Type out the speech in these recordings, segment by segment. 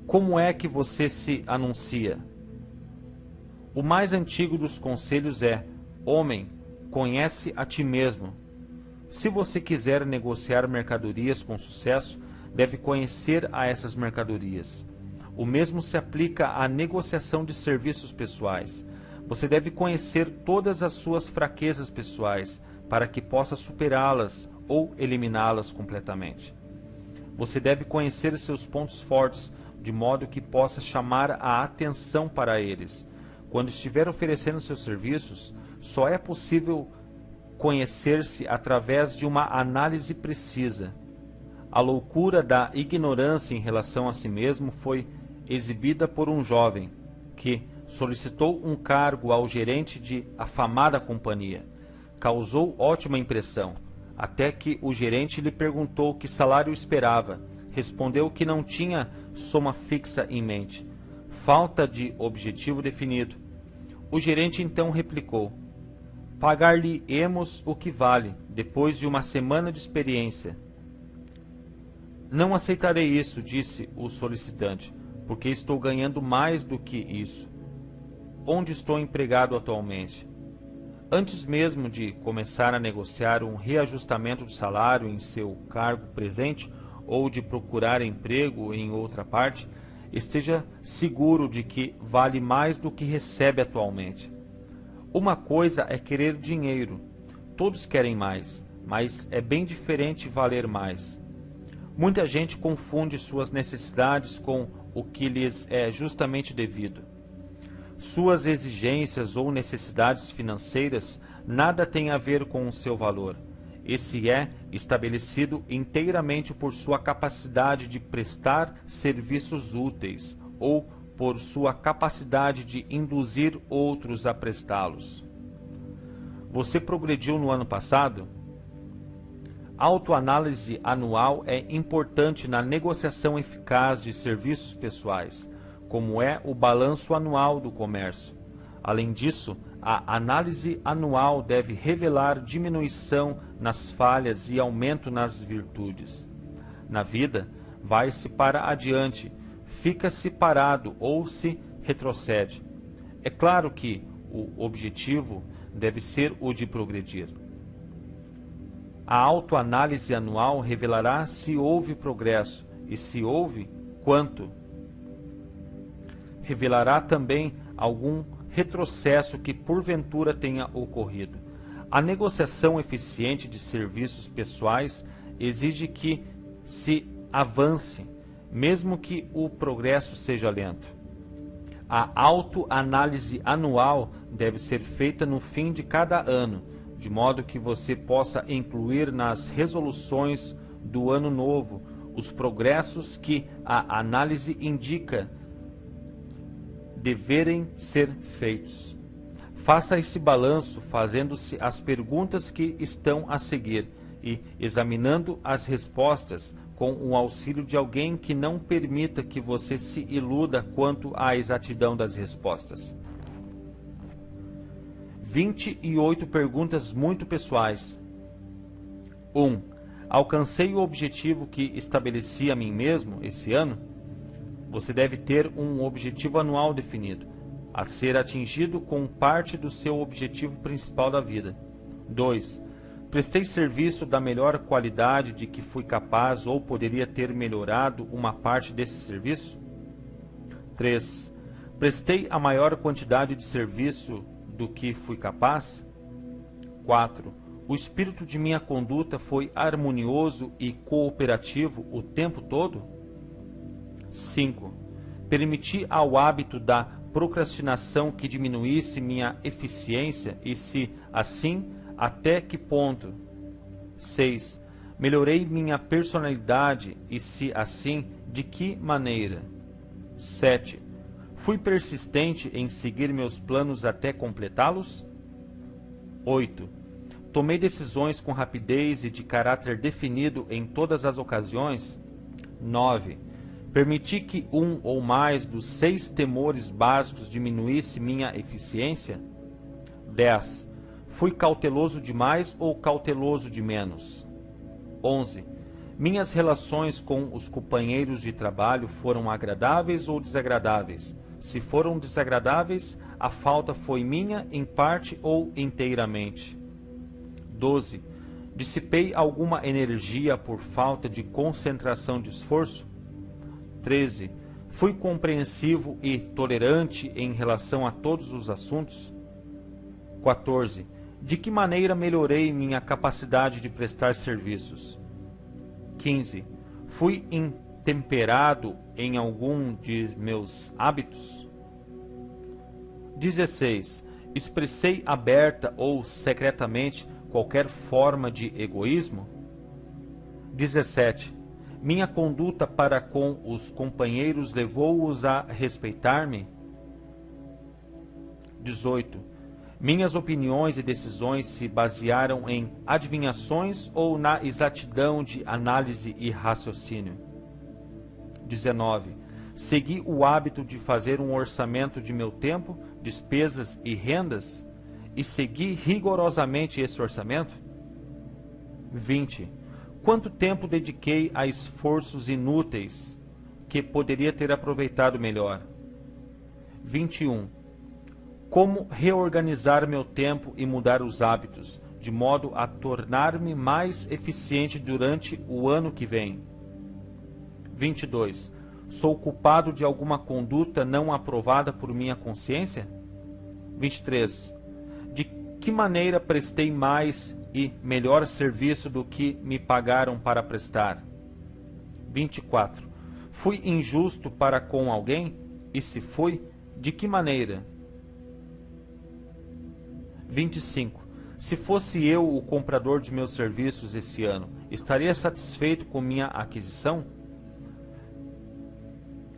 Como é que você se anuncia? O mais antigo dos conselhos é: homem, conhece a ti mesmo. Se você quiser negociar mercadorias com sucesso, deve conhecer a essas mercadorias. O mesmo se aplica à negociação de serviços pessoais. Você deve conhecer todas as suas fraquezas pessoais para que possa superá-las ou eliminá-las completamente. Você deve conhecer seus pontos fortes de modo que possa chamar a atenção para eles. Quando estiver oferecendo seus serviços, só é possível conhecer-se através de uma análise precisa. A loucura da ignorância em relação a si mesmo foi exibida por um jovem que solicitou um cargo ao gerente de afamada companhia. Causou ótima impressão, até que o gerente lhe perguntou que salário esperava. Respondeu que não tinha soma fixa em mente. Falta de objetivo definido. O gerente então replicou: pagar-lhe-emos o que vale, depois de uma semana de experiência. Não aceitarei isso, disse o solicitante, porque estou ganhando mais do que isso. Onde estou empregado atualmente? Antes mesmo de começar a negociar um reajustamento do salário em seu cargo presente ou de procurar emprego em outra parte, esteja seguro de que vale mais do que recebe atualmente. Uma coisa é querer dinheiro. Todos querem mais, mas é bem diferente valer mais. Muita gente confunde suas necessidades com o que lhes é justamente devido. Suas exigências ou necessidades financeiras nada têm a ver com o seu valor. Esse é estabelecido inteiramente por sua capacidade de prestar serviços úteis ou por sua capacidade de induzir outros a prestá-los. Você progrediu no ano passado? A autoanálise anual é importante na negociação eficaz de serviços pessoais, como é o balanço anual do comércio. Além disso, a análise anual deve revelar diminuição nas falhas e aumento nas virtudes. Na vida, vai-se para adiante, fica-se parado ou se retrocede. É claro que o objetivo deve ser o de progredir. A autoanálise anual revelará se houve progresso e, se houve, quanto. Revelará também algum retrocesso que porventura tenha ocorrido. A negociação eficiente de serviços pessoais exige que se avance, mesmo que o progresso seja lento. A autoanálise anual deve ser feita no fim de cada ano, de modo que você possa incluir nas resoluções do ano novo os progressos que a análise indica deverem ser feitos. Faça esse balanço fazendo-se as perguntas que estão a seguir e examinando as respostas com o auxílio de alguém que não permita que você se iluda quanto à exatidão das respostas. 28 perguntas muito pessoais. 1. Alcancei o objetivo que estabeleci a mim mesmo esse ano? Você deve ter um objetivo anual definido, a ser atingido com parte do seu objetivo principal da vida. 2. Prestei serviço da melhor qualidade de que fui capaz ou poderia ter melhorado uma parte desse serviço? 3. Prestei a maior quantidade de serviço do que fui capaz? 4. O espírito de minha conduta foi harmonioso e cooperativo o tempo todo? 5. Permiti ao hábito da procrastinação que diminuísse minha eficiência e, se assim, até que ponto? 6. Melhorei minha personalidade e, se assim, de que maneira? 7. Fui persistente em seguir meus planos até completá-los? 8. Tomei decisões com rapidez e de caráter definido em todas as ocasiões? 9. Permiti que um ou mais dos 6 temores básicos diminuísse minha eficiência? 10. Fui cauteloso demais ou cauteloso de menos? 11. Minhas relações com os companheiros de trabalho foram agradáveis ou desagradáveis? Se foram desagradáveis, a falta foi minha em parte ou inteiramente. 12. Dissipei alguma energia por falta de concentração de esforço? 13. Fui compreensivo e tolerante em relação a todos os assuntos? 14. De que maneira melhorei minha capacidade de prestar serviços? 15. Fui intemperado em algum de meus hábitos? 16. Expressei aberta ou secretamente qualquer forma de egoísmo? 17. Minha conduta para com os companheiros levou-os a respeitar-me? 18. Minhas opiniões e decisões se basearam em adivinhações ou na exatidão de análise e raciocínio? 19. Segui o hábito de fazer um orçamento de meu tempo, despesas e rendas e segui rigorosamente esse orçamento? 20. Quanto tempo dediquei a esforços inúteis que poderia ter aproveitado melhor? 21. Como reorganizar meu tempo e mudar os hábitos, de modo a tornar-me mais eficiente durante o ano que vem? 22. Sou culpado de alguma conduta não aprovada por minha consciência? 23. De que maneira prestei mais e melhor serviço do que me pagaram para prestar? 24. Fui injusto para com alguém? E se fui, de que maneira? 25. Se fosse eu o comprador de meus serviços esse ano, estaria satisfeito com minha aquisição?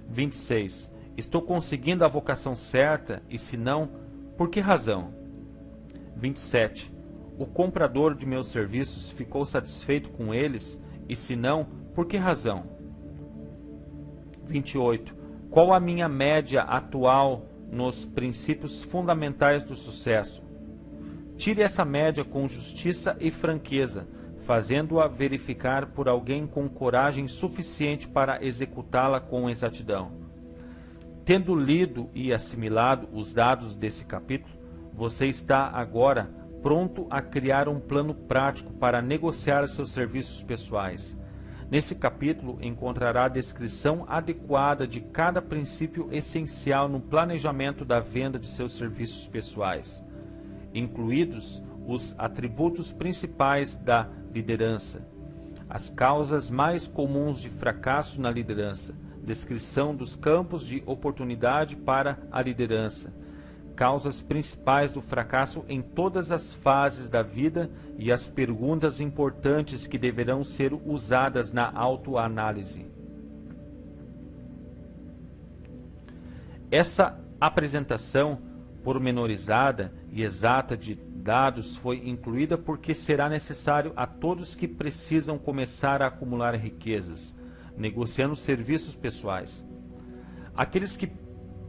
26. Estou conseguindo a vocação certa e se não, por que razão? 27. O comprador de meus serviços ficou satisfeito com eles e se não, por que razão? 28. Qual a minha média atual nos princípios fundamentais do sucesso? Tire essa média com justiça e franqueza, fazendo-a verificar por alguém com coragem suficiente para executá-la com exatidão. Tendo lido e assimilado os dados desse capítulo, você está agora pronto a criar um plano prático para negociar seus serviços pessoais. Nesse capítulo encontrará a descrição adequada de cada princípio essencial no planejamento da venda de seus serviços pessoais, incluídos os atributos principais da liderança, as causas mais comuns de fracasso na liderança, descrição dos campos de oportunidade para a liderança, causas principais do fracasso em todas as fases da vida e as perguntas importantes que deverão ser usadas na autoanálise. Essa apresentação pormenorizada e exata de dados foi incluída porque será necessário a todos que precisam começar a acumular riquezas, negociando serviços pessoais. Aqueles que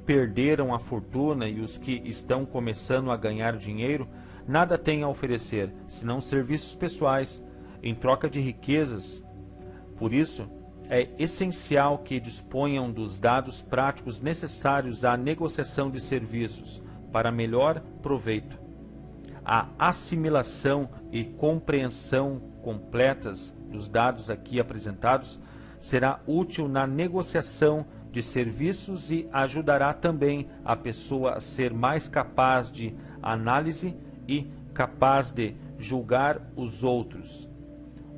perderam a fortuna e os que estão começando a ganhar dinheiro nada têm a oferecer, senão serviços pessoais, em troca de riquezas. Por isso, é essencial que disponham dos dados práticos necessários à negociação de serviços, para melhor proveito. A assimilação e compreensão completas dos dados aqui apresentados será útil na negociação de serviços e ajudará também a pessoa a ser mais capaz de análise e capaz de julgar os outros.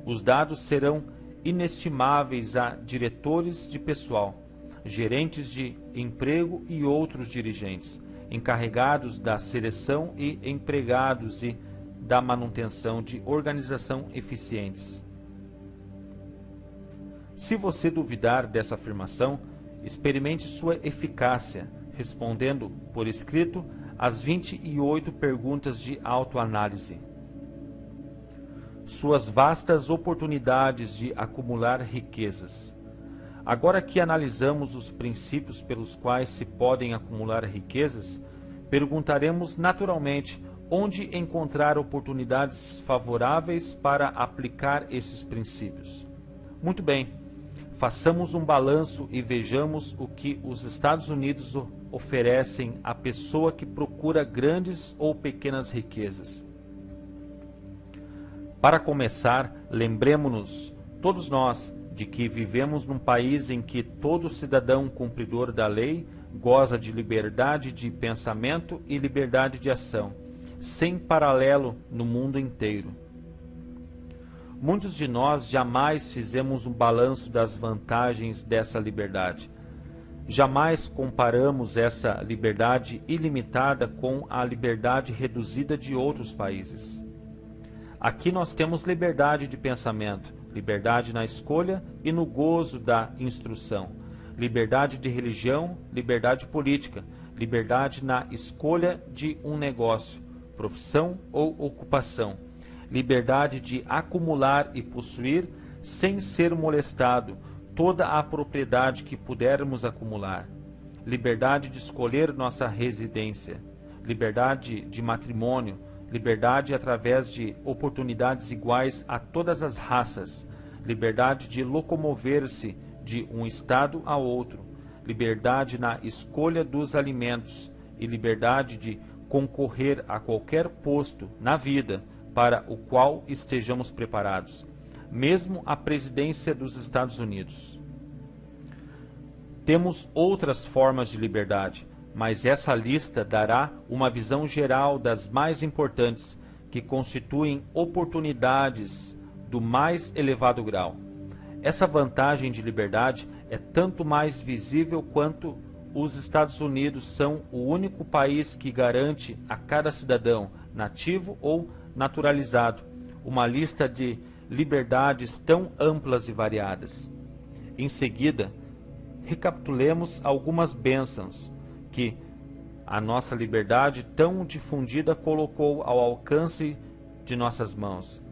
Os dados serão inestimáveis a diretores de pessoal, gerentes de emprego e outros dirigentes, encarregados da seleção e empregados e da manutenção de organização eficientes. Se você duvidar dessa afirmação, experimente sua eficácia, respondendo por escrito as 28 perguntas de autoanálise. Suas vastas oportunidades de acumular riquezas. Agora que analisamos os princípios pelos quais se podem acumular riquezas, perguntaremos naturalmente onde encontrar oportunidades favoráveis para aplicar esses princípios. Muito bem, façamos um balanço e vejamos o que os Estados Unidos oferecem à pessoa que procura grandes ou pequenas riquezas. Para começar, lembremos-nos, todos nós, de que vivemos num país em que todo cidadão cumpridor da lei goza de liberdade de pensamento e liberdade de ação, sem paralelo no mundo inteiro. Muitos de nós jamais fizemos um balanço das vantagens dessa liberdade. Jamais comparamos essa liberdade ilimitada com a liberdade reduzida de outros países. Aqui nós temos liberdade de pensamento, liberdade na escolha e no gozo da instrução, liberdade de religião, liberdade política, liberdade na escolha de um negócio, profissão ou ocupação, liberdade de acumular e possuir sem ser molestado toda a propriedade que pudermos acumular, liberdade de escolher nossa residência, liberdade de matrimônio, liberdade através de oportunidades iguais a todas as raças, liberdade de locomover-se de um estado a outro, liberdade na escolha dos alimentos e liberdade de concorrer a qualquer posto na vida para o qual estejamos preparados, mesmo a presidência dos Estados Unidos. Temos outras formas de liberdade, mas essa lista dará uma visão geral das mais importantes, que constituem oportunidades do mais elevado grau. Essa vantagem de liberdade é tanto mais visível quanto os Estados Unidos são o único país que garante a cada cidadão, nativo ou naturalizado, uma lista de liberdades tão amplas e variadas. Em seguida, recapitulemos algumas bênçãos que a nossa liberdade tão difundida colocou ao alcance de nossas mãos.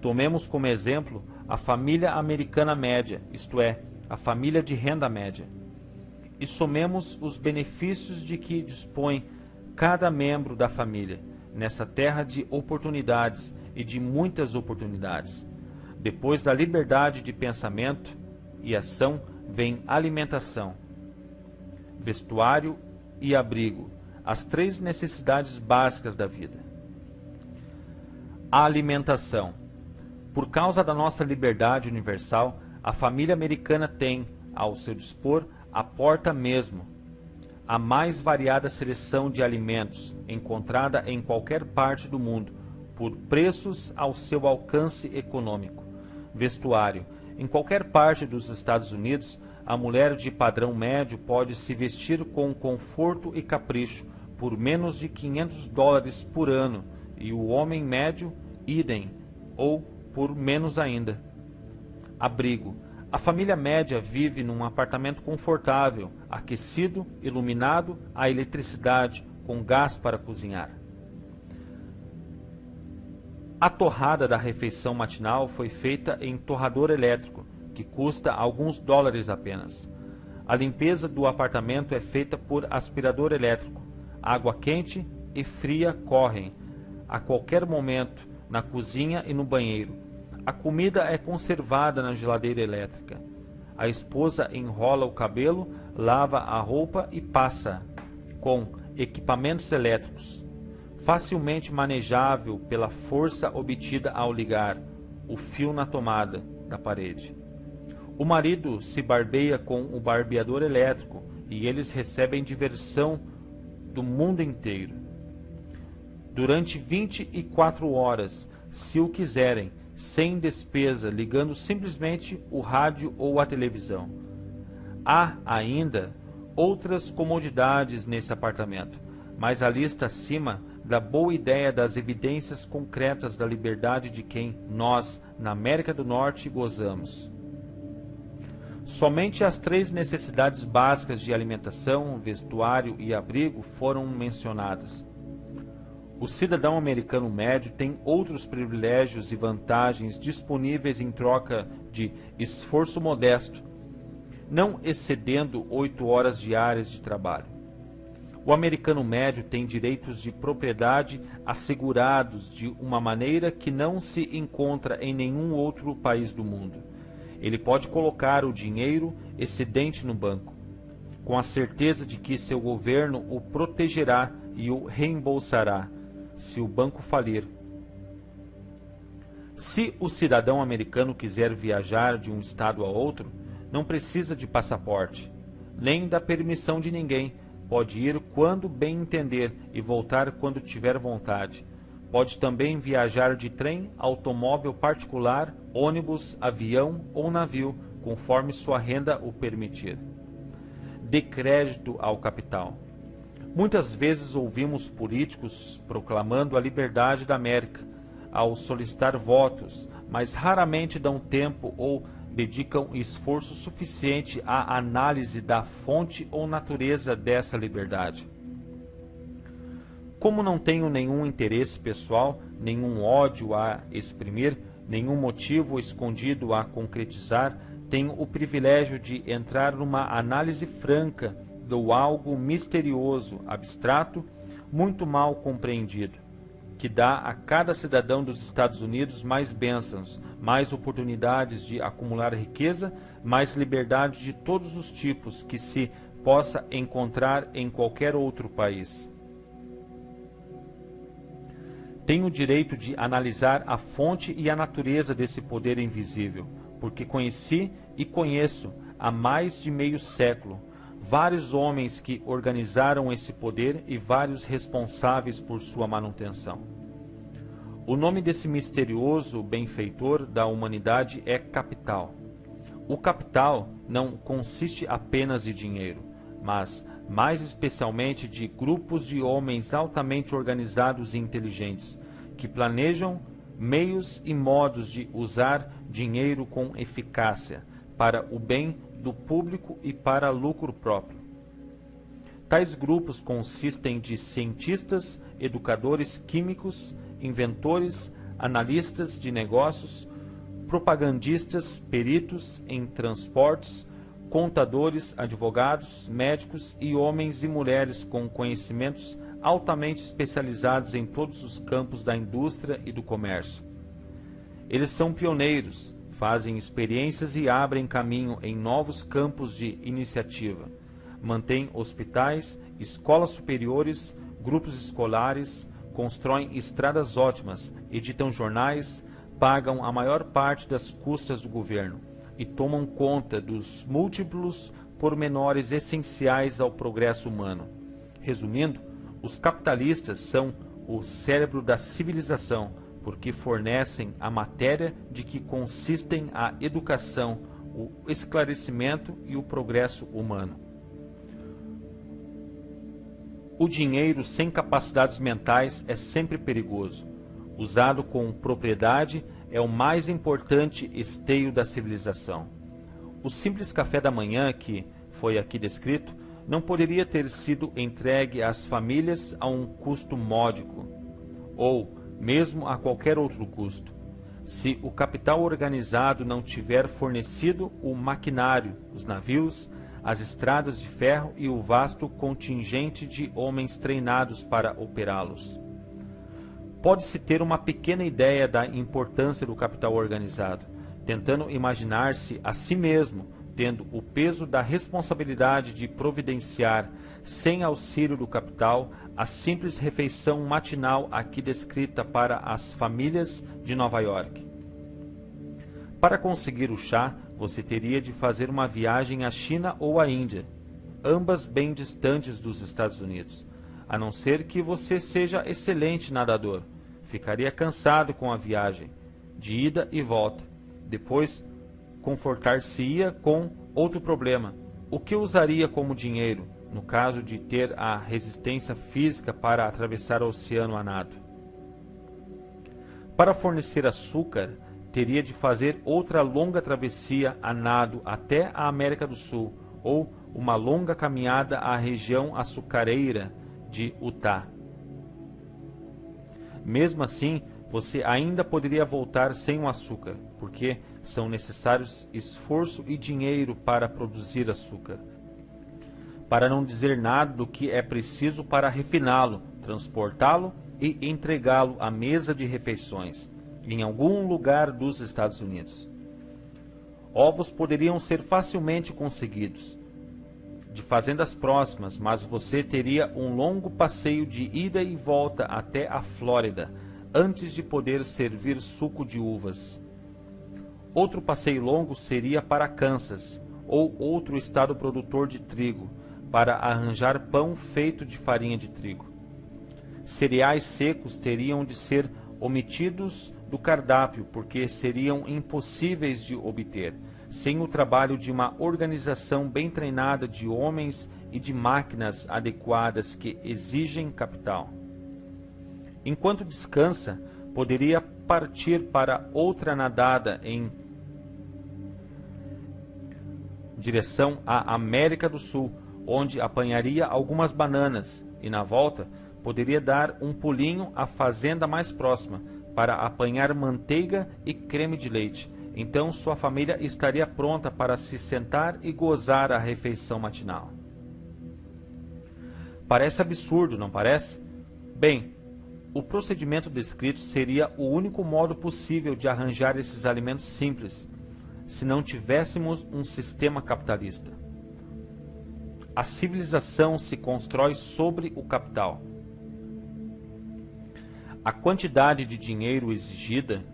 Tomemos como exemplo a família americana média, isto é, a família de renda média, e somemos os benefícios de que dispõe cada membro da família nessa terra de oportunidades e de muitas oportunidades. Depois da liberdade de pensamento e ação vem alimentação, vestuário e abrigo, as três necessidades básicas da vida. A alimentação. Por causa da nossa liberdade universal, a família americana tem, ao seu dispor, à porta mesmo, a mais variada seleção de alimentos encontrada em qualquer parte do mundo, por preços ao seu alcance econômico. Vestuário. Em qualquer parte dos Estados Unidos, a mulher de padrão médio pode se vestir com conforto e capricho por menos de $500 por ano, e o homem médio, idem, ou por menos ainda. Abrigo. A família média vive num apartamento confortável, aquecido, iluminado, a eletricidade, com gás para cozinhar. A torrada da refeição matinal foi feita em torrador elétrico, que custa alguns dólares apenas. A limpeza do apartamento é feita por aspirador elétrico. Água quente e fria correm a qualquer momento na cozinha e no banheiro. A comida é conservada na geladeira elétrica. A esposa enrola o cabelo, lava a roupa e passa com equipamentos elétricos, facilmente manejável pela força obtida ao ligar o fio na tomada da parede. O marido se barbeia com o barbeador elétrico e eles recebem diversão do mundo inteiro. Durante 24 horas, se o quiserem, sem despesa, ligando simplesmente o rádio ou a televisão. Há ainda outras comodidades nesse apartamento, mas a lista acima dá boa ideia das evidências concretas da liberdade de quem nós, na América do Norte, gozamos. Somente as três necessidades básicas de alimentação, vestuário e abrigo foram mencionadas. O cidadão americano médio tem outros privilégios e vantagens disponíveis em troca de esforço modesto, não excedendo 8 horas diárias de trabalho. O americano médio tem direitos de propriedade assegurados de uma maneira que não se encontra em nenhum outro país do mundo. Ele pode colocar o dinheiro excedente no banco, com a certeza de que seu governo o protegerá e o reembolsará, se o banco falir. Se o cidadão americano quiser viajar de um estado a outro, não precisa de passaporte, nem da permissão de ninguém. Pode ir quando bem entender e voltar quando tiver vontade. Pode também viajar de trem, automóvel particular, ônibus, avião ou navio, conforme sua renda o permitir. Dê crédito ao capital. Muitas vezes ouvimos políticos proclamando a liberdade da América ao solicitar votos, mas raramente dão tempo ou dedicam esforço suficiente à análise da fonte ou natureza dessa liberdade. Como não tenho nenhum interesse pessoal, nenhum ódio a exprimir, nenhum motivo escondido a concretizar, tenho o privilégio de entrar numa análise franca do algo misterioso, abstrato, muito mal compreendido, que dá a cada cidadão dos Estados Unidos mais bênçãos, mais oportunidades de acumular riqueza, mais liberdade de todos os tipos que se possa encontrar em qualquer outro país. Tenho o direito de analisar a fonte e a natureza desse poder invisível, porque conheci e conheço há mais de meio século vários homens que organizaram esse poder e vários responsáveis por sua manutenção. O nome desse misterioso benfeitor da humanidade é capital. O capital não consiste apenas de dinheiro, mas mais especialmente de grupos de homens altamente organizados e inteligentes, que planejam meios e modos de usar dinheiro com eficácia para o bem do público e para lucro próprio. Tais grupos consistem de cientistas, educadores químicos, inventores, analistas de negócios, propagandistas, peritos em transportes, contadores, advogados, médicos e homens e mulheres com conhecimentos altamente especializados em todos os campos da indústria e do comércio. Eles são pioneiros, fazem experiências e abrem caminho em novos campos de iniciativa. Mantêm hospitais, escolas superiores, grupos escolares, constroem estradas ótimas, editam jornais, pagam a maior parte das custas do governo e tomam conta dos múltiplos pormenores essenciais ao progresso humano. Resumindo, os capitalistas são o cérebro da civilização, porque fornecem a matéria de que consistem a educação, o esclarecimento e o progresso humano. O dinheiro sem capacidades mentais é sempre perigoso. Usado com propriedade, é o mais importante esteio da civilização. O simples café da manhã, que foi aqui descrito, não poderia ter sido entregue às famílias a um custo módico, ou mesmo a qualquer outro custo, se o capital organizado não tiver fornecido o maquinário, os navios, as estradas de ferro e o vasto contingente de homens treinados para operá-los. Pode-se ter uma pequena ideia da importância do capital organizado, tentando imaginar-se a si mesmo tendo o peso da responsabilidade de providenciar, sem auxílio do capital, a simples refeição matinal aqui descrita para as famílias de Nova York. Para conseguir o chá, você teria de fazer uma viagem à China ou à Índia, ambas bem distantes dos Estados Unidos, a não ser que você seja excelente nadador. Ficaria cansado com a viagem, de ida e volta. Depois, confortar-se-ia com outro problema. O que usaria como dinheiro, no caso de ter a resistência física para atravessar o oceano a nado? Para fornecer açúcar, teria de fazer outra longa travessia a nado até a América do Sul, ou uma longa caminhada à região açucareira de Utah. Mesmo assim, você ainda poderia voltar sem o açúcar, porque são necessários esforço e dinheiro para produzir açúcar. Para não dizer nada do que é preciso para refiná-lo, transportá-lo e entregá-lo à mesa de refeições, em algum lugar dos Estados Unidos. Ovos poderiam ser facilmente conseguidos de fazendas próximas, mas você teria um longo passeio de ida e volta até a Flórida antes de poder servir suco de uvas. Outro passeio longo seria para Kansas ou outro estado produtor de trigo, para arranjar pão feito de farinha de trigo. Cereais secos teriam de ser omitidos do cardápio porque seriam impossíveis de obter, sem o trabalho de uma organização bem treinada de homens e de máquinas adequadas que exigem capital. Enquanto descansa, poderia partir para outra nadada em direção à América do Sul, onde apanharia algumas bananas, e na volta poderia dar um pulinho à fazenda mais próxima para apanhar manteiga e creme de leite. Então sua família estaria pronta para se sentar e gozar a refeição matinal. Parece absurdo, não parece? Bem, o procedimento descrito seria o único modo possível de arranjar esses alimentos simples, se não tivéssemos um sistema capitalista. A civilização se constrói sobre o capital. A quantidade de dinheiro exigida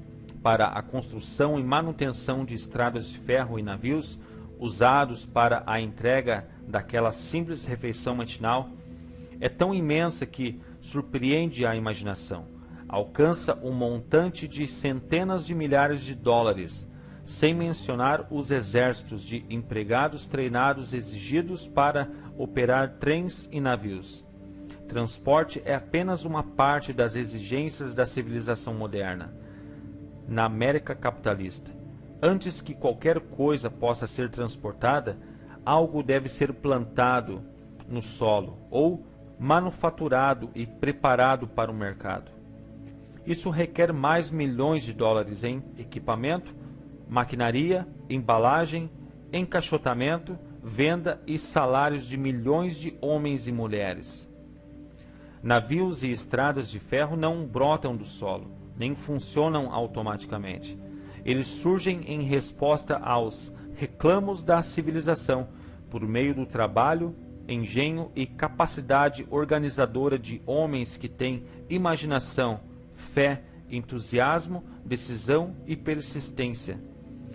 para a construção e manutenção de estradas de ferro e navios usados para a entrega daquela simples refeição matinal é tão imensa que surpreende a imaginação. Alcança um montante de centenas de milhares de dólares, sem mencionar os exércitos de empregados treinados exigidos para operar trens e navios. Transporte é apenas uma parte das exigências da civilização moderna. Na América capitalista, antes que qualquer coisa possa ser transportada, algo deve ser plantado no solo ou manufaturado e preparado para o mercado. Isso requer mais milhões de dólares em equipamento, maquinaria, embalagem, encaixotamento, venda e salários de milhões de homens e mulheres. Navios e estradas de ferro não brotam do solo, nem funcionam automaticamente. Eles surgem em resposta aos reclamos da civilização, por meio do trabalho, engenho e capacidade organizadora de homens que têm imaginação, fé, entusiasmo, decisão e persistência.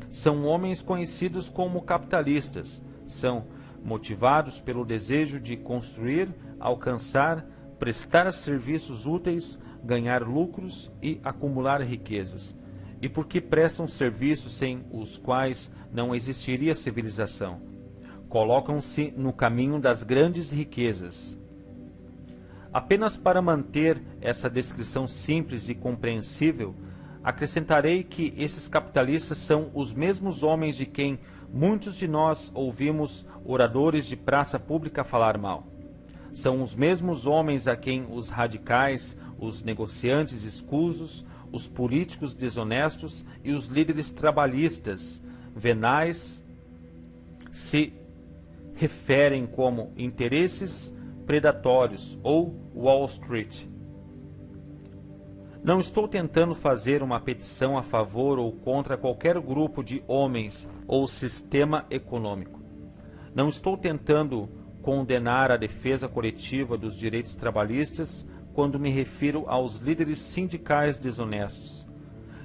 São homens conhecidos como capitalistas. São motivados pelo desejo de construir, alcançar, prestar serviços úteis, ganhar lucros e acumular riquezas. E porque prestam serviços sem os quais não existiria civilização. Colocam-se no caminho das grandes riquezas. Apenas para manter essa descrição simples e compreensível, acrescentarei que esses capitalistas são os mesmos homens de quem muitos de nós ouvimos oradores de praça pública falar mal. São os mesmos homens a quem os radicais, os negociantes escusos, os políticos desonestos e os líderes trabalhistas venais se referem como interesses predatórios ou Wall Street. Não estou tentando fazer uma petição a favor ou contra qualquer grupo de homens ou sistema econômico. Não estou tentando condenar a defesa coletiva dos direitos trabalhistas quando me refiro aos líderes sindicais desonestos.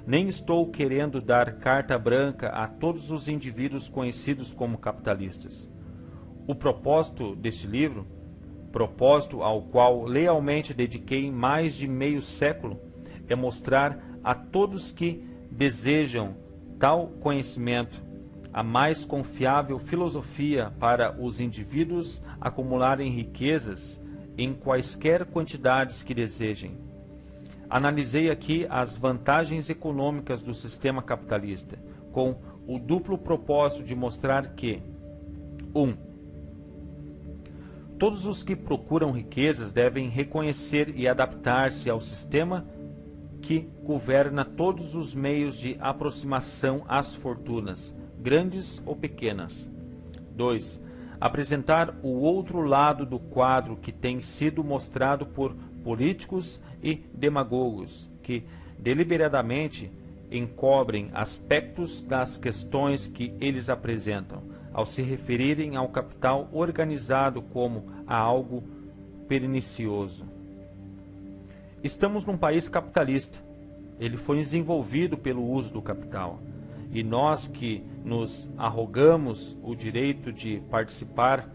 Nem estou querendo dar carta branca a todos os indivíduos conhecidos como capitalistas. O propósito deste livro, propósito ao qual lealmente dediquei mais de meio século, é mostrar a todos que desejam tal conhecimento a mais confiável filosofia para os indivíduos acumularem riquezas em quaisquer quantidades que desejem. Analisei aqui as vantagens econômicas do sistema capitalista, com o duplo propósito de mostrar que 1. Todos os que procuram riquezas devem reconhecer e adaptar-se ao sistema que governa todos os meios de aproximação às fortunas, grandes ou pequenas. 2. Apresentar o outro lado do quadro que tem sido mostrado por políticos e demagogos, que deliberadamente encobrem aspectos das questões que eles apresentam, ao se referirem ao capital organizado como a algo pernicioso. Estamos num país capitalista. Ele foi desenvolvido pelo uso do capital. E nós que nos arrogamos o direito de participar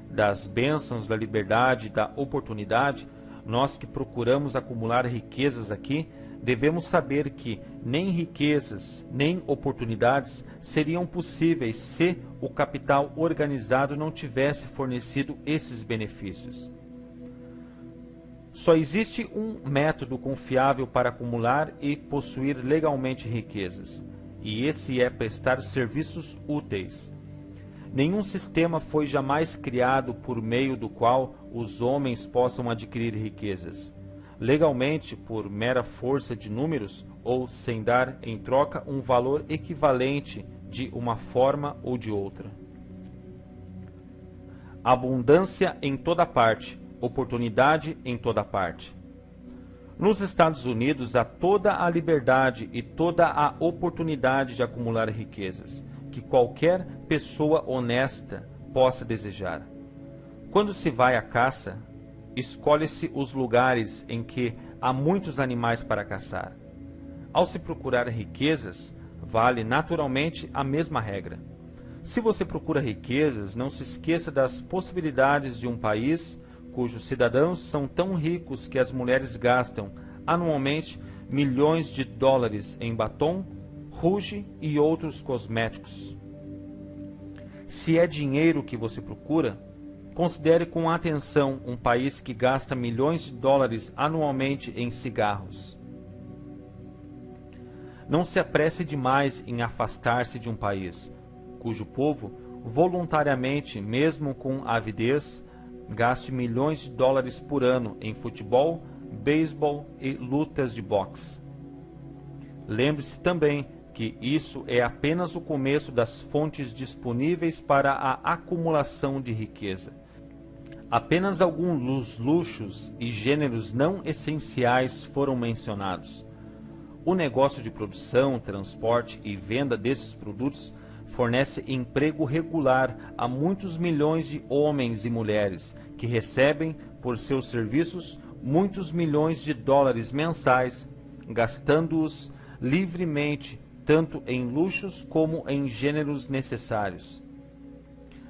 das bênçãos da liberdade, da oportunidade, nós que procuramos acumular riquezas aqui, devemos saber que nem riquezas, nem oportunidades seriam possíveis se o capital organizado não tivesse fornecido esses benefícios. Só existe um método confiável para acumular e possuir legalmente riquezas, e esse é prestar serviços úteis. Nenhum sistema foi jamais criado por meio do qual os homens possam adquirir riquezas, legalmente por mera força de números ou sem dar em troca um valor equivalente de uma forma ou de outra. Abundância em toda parte, oportunidade em toda parte. Nos Estados Unidos há toda a liberdade e toda a oportunidade de acumular riquezas que qualquer pessoa honesta possa desejar. Quando se vai à caça, escolhe-se os lugares em que há muitos animais para caçar. Ao se procurar riquezas, vale naturalmente a mesma regra. Se você procura riquezas, não se esqueça das possibilidades de um país cujos cidadãos são tão ricos que as mulheres gastam anualmente milhões de dólares em batom, rouge e outros cosméticos. Se é dinheiro que você procura, considere com atenção um país que gasta milhões de dólares anualmente em cigarros. Não se apresse demais em afastar-se de um país cujo povo, voluntariamente, mesmo com avidez, gaste milhões de dólares por ano em futebol, beisebol e lutas de boxe. Lembre-se também que isso é apenas o começo das fontes disponíveis para a acumulação de riqueza. Apenas alguns luxos e gêneros não essenciais foram mencionados. O negócio de produção, transporte e venda desses produtos fornece emprego regular a muitos milhões de homens e mulheres que recebem por seus serviços muitos milhões de dólares mensais, gastando-os livremente tanto em luxos como em gêneros necessários.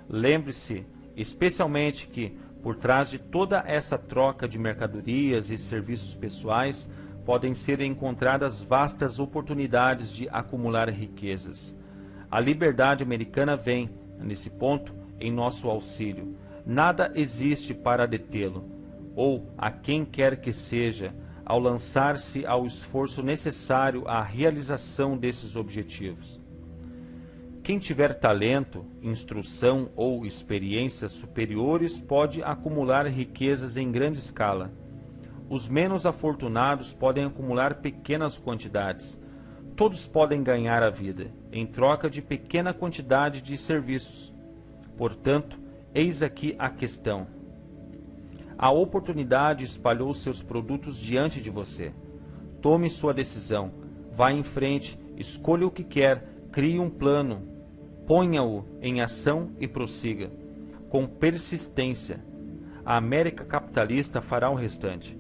Lembre-se, especialmente, que por trás de toda essa troca de mercadorias e serviços pessoais podem ser encontradas vastas oportunidades de acumular riquezas. A liberdade americana vem, nesse ponto, em nosso auxílio. Nada existe para detê-lo, ou a quem quer que seja, ao lançar-se ao esforço necessário à realização desses objetivos. Quem tiver talento, instrução ou experiências superiores pode acumular riquezas em grande escala. Os menos afortunados podem acumular pequenas quantidades. Todos podem ganhar a vida, em troca de pequena quantidade de serviços. Portanto, eis aqui a questão. A oportunidade espalhou seus produtos diante de você. Tome sua decisão, vá em frente, escolha o que quer, crie um plano, ponha-o em ação e prossiga. Com persistência, a América capitalista fará o restante.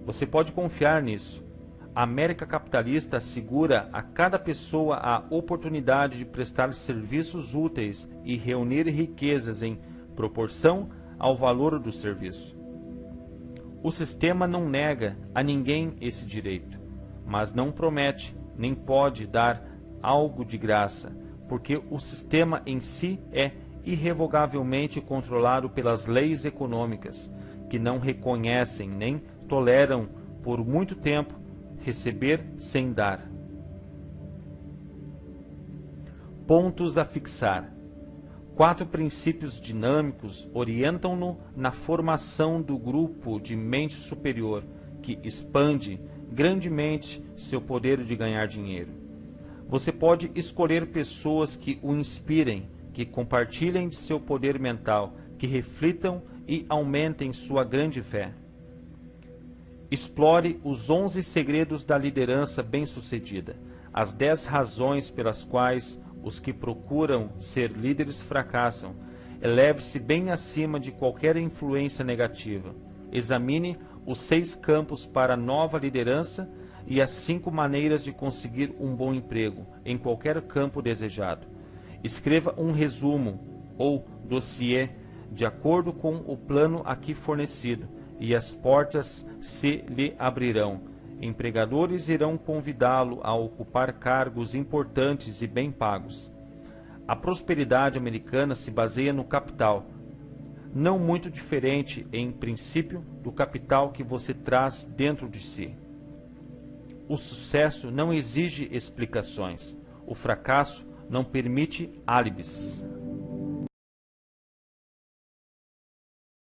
Você pode confiar nisso. A América capitalista assegura a cada pessoa a oportunidade de prestar serviços úteis e reunir riquezas em proporção ao valor do serviço. O sistema não nega a ninguém esse direito, mas não promete nem pode dar algo de graça, porque o sistema em si é irrevogavelmente controlado pelas leis econômicas, que não reconhecem nem toleram por muito tempo receber sem dar. Pontos a fixar. 4 princípios dinâmicos orientam-no na formação do grupo de mente superior, que expande grandemente seu poder de ganhar dinheiro. Você pode escolher pessoas que o inspirem, que compartilhem de seu poder mental, que reflitam e aumentem sua grande fé. Explore os 11 segredos da liderança bem-sucedida. As 10 razões pelas quais os que procuram ser líderes fracassam. Eleve-se bem acima de qualquer influência negativa. Examine os 6 campos para nova liderança e as 5 maneiras de conseguir um bom emprego em qualquer campo desejado. Escreva um resumo ou dossiê de acordo com o plano aqui fornecido, e as portas se lhe abrirão. Empregadores irão convidá-lo a ocupar cargos importantes e bem pagos. A prosperidade americana se baseia no capital, não muito diferente, em princípio, do capital que você traz dentro de si. O sucesso não exige explicações. O fracasso não permite álibis.